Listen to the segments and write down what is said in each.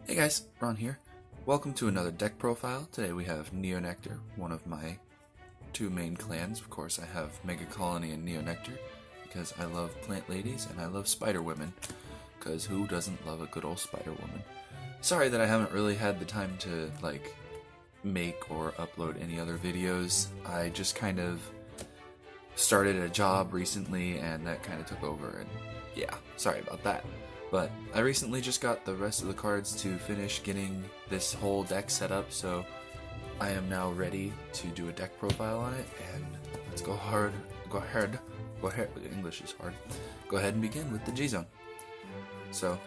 Hey guys, Ron here. Welcome to another deck profile. Today we have Nectar, one of my two main clans. Of course, I have Mega Colony and Nectar because I love plant ladies and I love spider women. Because who doesn't love a good old spider woman? Sorry that I haven't really had the time to make or upload any other videos. I just kind of started a job recently and that kind of took over, and yeah, sorry about that. But I recently just got the rest of the cards to finish getting this whole deck set up, so I am now ready to do a deck profile on it, and let's go ahead, English is hard, go ahead and begin with the G-Zone. So,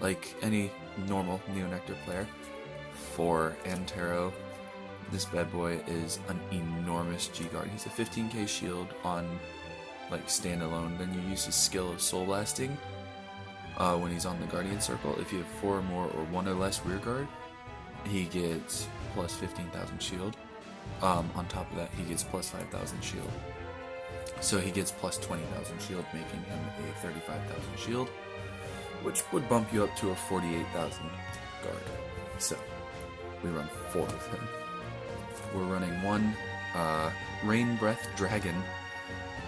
like any normal Nectar player, for Antero, this bad boy is an enormous G-Guard. He's a 15k shield on standalone, then you use his skill of Soul Blasting when he's on the Guardian Circle. If you have 4 or more or 1 or less rear guard, he gets plus 15,000 shield. On top of that, he gets plus 5,000 shield. So he gets plus 20,000 shield, making him a 35,000 shield, which would bump you up to a 48,000 guard. So we run 4 of him. We're running 1 Rain Breath Dragon,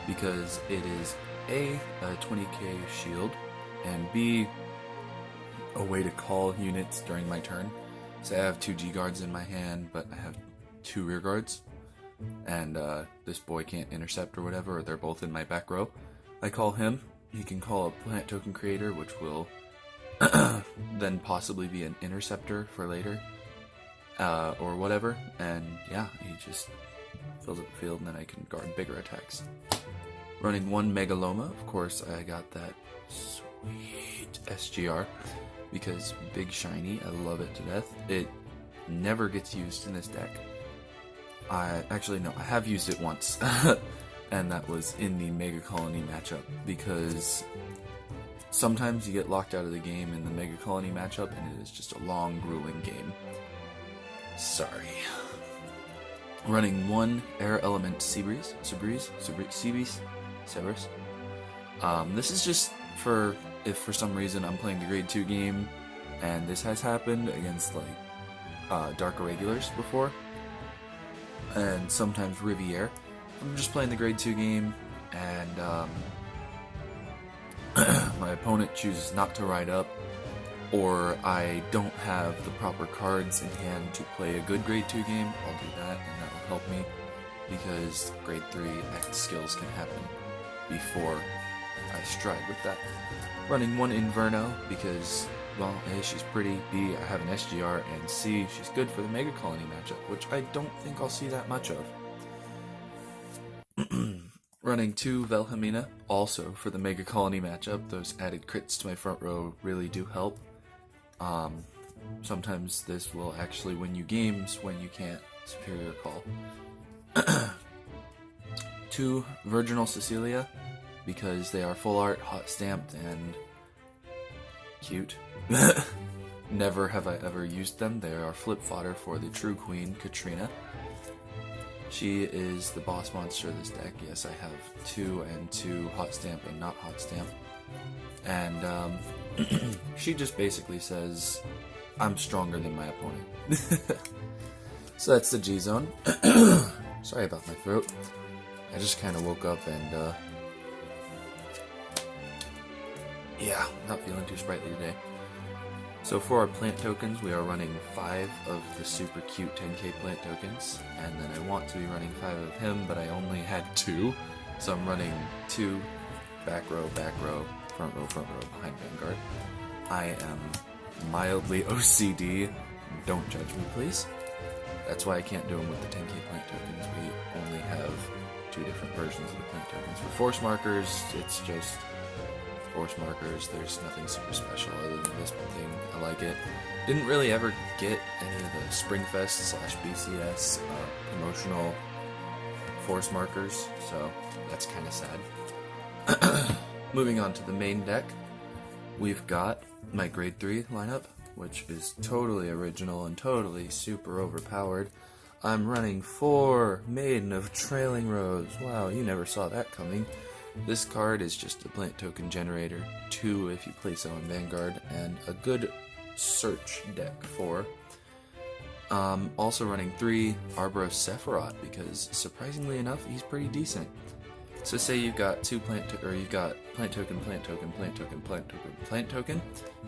because it is A 20k shield, and B, a way to call units during my turn. So I have 2 G-Guards in my hand, but I have 2 rear guards, and this boy can't intercept or whatever, or they're both in my back row. I call him, he can call a plant token creator, which will then possibly be an interceptor for later, or whatever, and yeah, he just fills up the field, and then I can guard bigger attacks. Running 1 Megaloma, of course I got that sweet SGR, because big shiny, I love it to death. It never gets used in this deck. I have used it once, and that was in the Mega Colony matchup, because sometimes you get locked out of the game in the Mega Colony matchup, and it is just a long, grueling game. Sorry. Running 1 Air Element Seabreeze. This is just for if for some reason I'm playing the grade 2 game, and this has happened against Dark Irregulars before, and sometimes Riviere. I'm just playing the grade 2 game, and my opponent chooses not to ride up, or I don't have the proper cards in hand to play a good grade 2 game. I'll do that, and that will help me, because grade 3 X skills can happen before I stride with that. Running 1 Inverno because, well, A, she's pretty, B, I have an SGR, and C, she's good for the Mega Colony matchup, which I don't think I'll see that much of. Running 2 Velhamina, also for the Mega Colony matchup. Those added crits to my front row really do help. Sometimes this will actually win you games when you can't superior call. 2 Virginal Cecilia, because they are full art, hot stamped, and cute. Never have I ever used them. They are flip fodder for the true queen, Katrina. She is the boss monster of this deck. Yes, I have 2 and 2 hot stamp and not hot stamp. And she just basically says, I'm stronger than my opponent. So that's the G-Zone. Sorry about my throat. I just kind of woke up and, yeah, not feeling too sprightly today. So for our plant tokens, we are running 5 of the super cute 10k plant tokens, and then I want to be running 5 of him, but I only had 2, so I'm running 2 back row, front row, behind Vanguard. I am mildly OCD, don't judge me please. That's why I can't do them with the 10k plant tokens. We only have 2 different versions of the plant tokens. For force markers, it's just force markers. There's nothing super special other than this thing. I like it. Didn't really ever get any of the Springfest / BCS promotional force markers, so that's kind of sad. Moving on to the main deck, we've got my grade 3 lineup, which is totally original and totally super overpowered. I'm running 4 Maiden of Trailing Rose. Wow, you never saw that coming. This card is just a plant token generator, 2 if you place it on Vanguard, and a good search deck for. Also running 3 Arbros Sephiroth because surprisingly enough, he's pretty decent. So say you've got you've got plant token, plant token, plant token, plant token, plant token.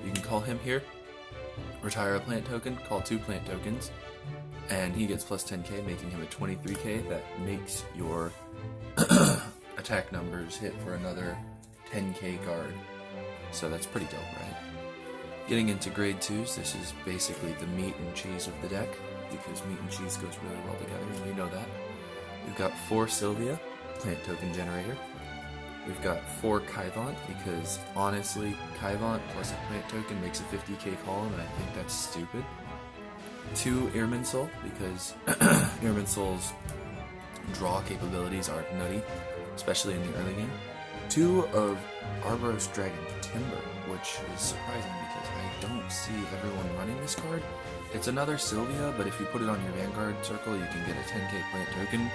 You can call him here, retire a plant token, call 2 plant tokens, and he gets plus 10k, making him a 23k. That makes your attack numbers hit for another 10k guard. So that's pretty dope, right? Getting into grade 2s, this is basically the meat and cheese of the deck, because meat and cheese goes really well together, and you know that. We've got 4 Sylvia, plant token generator. We've got 4 Kaivant, because honestly, Kaivant plus a plant token makes a 50k column, and I think that's stupid. 2 Irminsul, because Irminsul's draw capabilities are nutty, especially in the early game. 2 of Arbros Dragon Timber, which is surprising because I don't see everyone running this card. It's another Sylvia, but if you put it on your Vanguard circle, you can get a 10k plant token.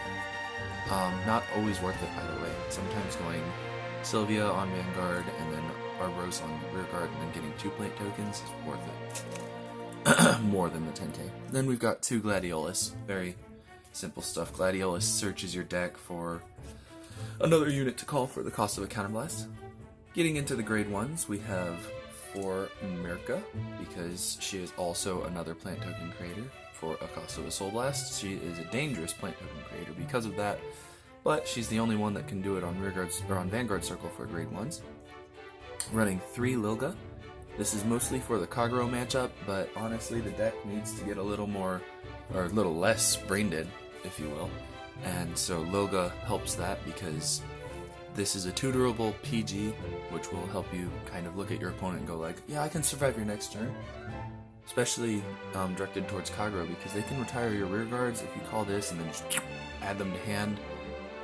Not always worth it, by the way. Sometimes going Sylvia on Vanguard and then Arbros on Rearguard and then getting 2 plant tokens is worth it. More than the 10k. Then we've got 2 Gladiolus. Very simple stuff. Gladiolus searches your deck for another unit to call for the cost of a counterblast. Getting into the grade 1s, we have 4 Mirka, because she is also another plant token creator for a cost of a Soul Blast. She is a dangerous plant token creator because of that, but she's the only one that can do it on on Vanguard Circle for grade 1s. Running 3 Lilga. This is mostly for the Kagero matchup, but honestly the deck needs to get a little more, or a little less brain dead, if you will. And so Lilga helps that because this is a tutorable PG, which will help you kind of look at your opponent and go like, yeah, I can survive your next turn. Especially directed towards Kagero, because they can retire your rear guards if you call this and then just add them to hand.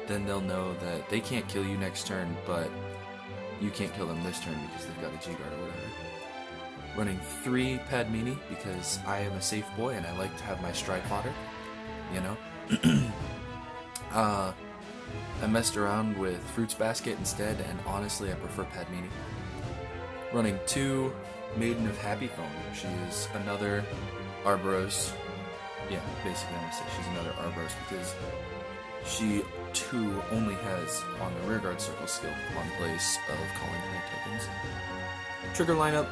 Then they'll know that they can't kill you next turn, but you can't kill them this turn because they've got a G-guard or whatever. Running 3 Padmini because I am a safe boy and I like to have my stride fodder, you know? I messed around with Fruits Basket instead, and honestly I prefer Padmini. Running 2 Maiden of Happy Phone. She is another Arbros. Yeah, basically I'm going to say she's another Arbros because she too only has on the rearguard circle skill on place of calling plant tokens. Trigger lineup,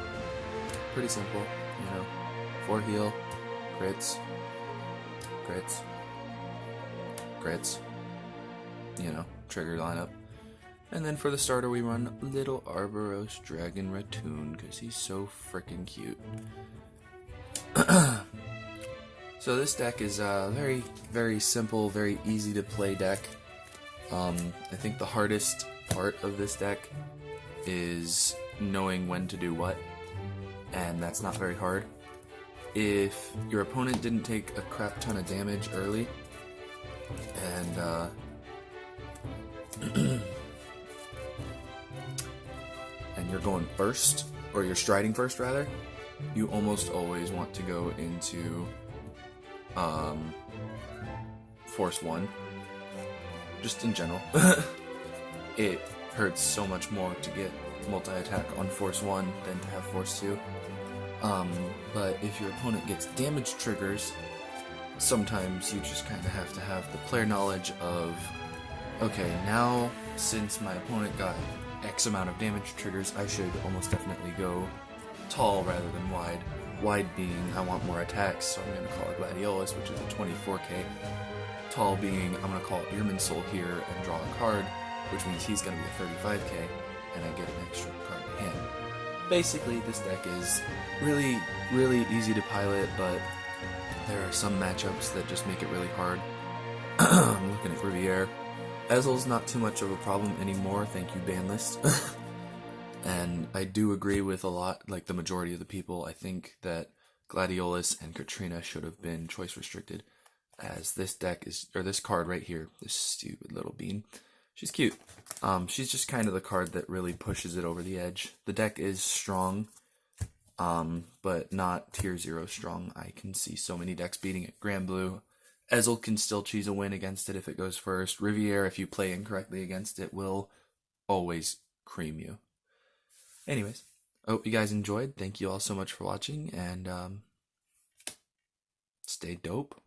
pretty simple, you know. 4 heal, crits, crits, crits. You know, trigger lineup. And then for the starter we run Little Arboros Dragon Ratoon because he's so freaking cute. So this deck is a very, very simple, very easy to play deck. I think the hardest part of this deck is knowing when to do what, and that's not very hard. If your opponent didn't take a crap ton of damage early, and and you're going first, or you're striding first rather, you almost always want to go into Force 1. Just in general. It hurts so much more to get multi-attack on Force 1 than to have Force 2. But if your opponent gets damage triggers, sometimes you just kind of have to have the player knowledge of, okay, now since my opponent got X amount of damage triggers, I should almost definitely go tall rather than wide. Wide being, I want more attacks, so I'm going to call it Gladiolus, which is a 24k. Tall being, I'm going to call Irminsul here and draw a card, which means he's going to be a 35k, and I get an extra card to hand. Basically, this deck is really, really easy to pilot, but there are some matchups that just make it really hard. I'm looking at Riviere. Ezel's not too much of a problem anymore, thank you ban list. And I do agree with a lot, like the majority of the people. I think that Gladiolus and Katrina should have been choice restricted, as this deck is, or this card right here, this stupid little bean, she's cute. She's just kind of the card that really pushes it over the edge. The deck is strong, but not tier 0 strong. I can see so many decks beating it. Grand Blue, Ezel can still choose a win against it if it goes first. Riviere, if you play incorrectly against it, will always cream you. Anyways, I hope you guys enjoyed. Thank you all so much for watching, and stay dope.